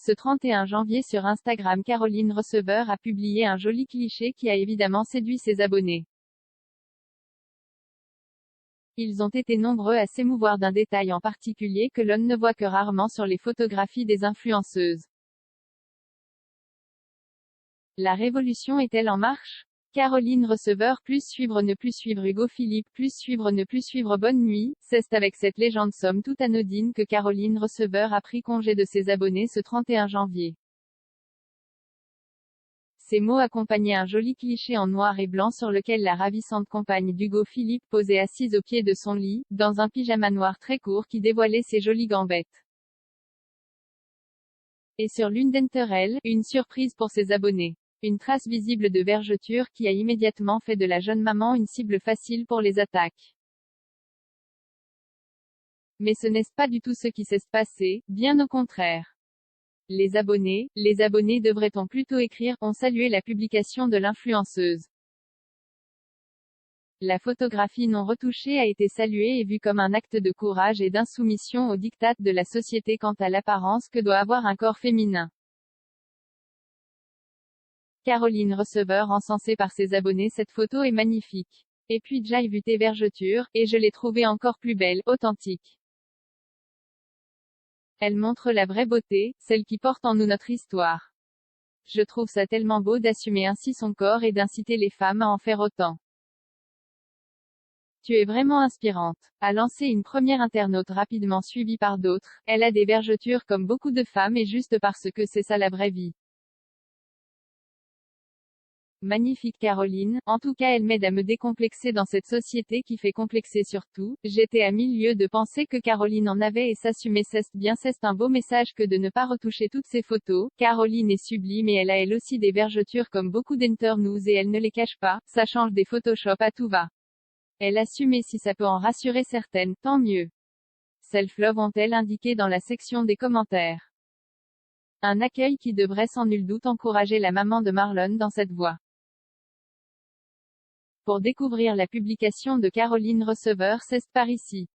Ce 31 janvier sur Instagram, Caroline Receveur a publié un joli cliché qui a évidemment séduit ses abonnés. Ils ont été nombreux à s'émouvoir d'un détail en particulier que l'on ne voit que rarement sur les photographies des influenceuses. La révolution est-elle en marche? Caroline Receveur plus suivre ne plus suivre Hugo Philippe plus suivre ne plus suivre Bonne nuit, c'est avec cette légende somme toute anodine que Caroline Receveur a pris congé de ses abonnés ce 31 janvier. Ces mots accompagnaient un joli cliché en noir et blanc sur lequel la ravissante compagne d'Hugo Philippe posait assise au pied de son lit, dans un pyjama noir très court qui dévoilait ses jolies gambettes. Et sur l'une d'entre elles, une surprise pour ses abonnés. Une trace visible de vergeture qui a immédiatement fait de la jeune maman une cible facile pour les attaques. Mais ce n'est pas du tout ce qui s'est passé, bien au contraire. Les abonnés devrait-on plutôt écrire, ont salué la publication de l'influenceuse. La photographie non retouchée a été saluée et vue comme un acte de courage et d'insoumission aux diktats de la société quant à l'apparence que doit avoir un corps féminin. Caroline Receveur encensée par ses abonnés. Cette photo est magnifique. Et puis j'ai vu tes vergetures, et je l'ai trouvée encore plus belle, authentique. Elle montre la vraie beauté, celle qui porte en nous notre histoire. Je trouve ça tellement beau d'assumer ainsi son corps et d'inciter les femmes à en faire autant. Tu es vraiment inspirante, a lancé une première internaute rapidement suivie par d'autres. Elle a des vergetures comme beaucoup de femmes et juste parce que c'est ça la vraie vie. Magnifique Caroline, en tout cas elle m'aide à me décomplexer dans cette société qui fait complexer surtout. J'étais à 1000 lieues de penser que Caroline en avait et s'assumer c'est bien, c'est un beau message que de ne pas retoucher toutes ces photos. Caroline est sublime et elle a elle aussi des vergetures comme beaucoup d'internautes et elle ne les cache pas, ça change des Photoshop à tout va. Elle assume et si ça peut en rassurer certaines, tant mieux. Self-love ont-elles indiqué dans la section des commentaires. Un accueil qui devrait sans nul doute encourager la maman de Marlon dans cette voie. Pour découvrir la publication de Caroline Receveur, c'est par ici.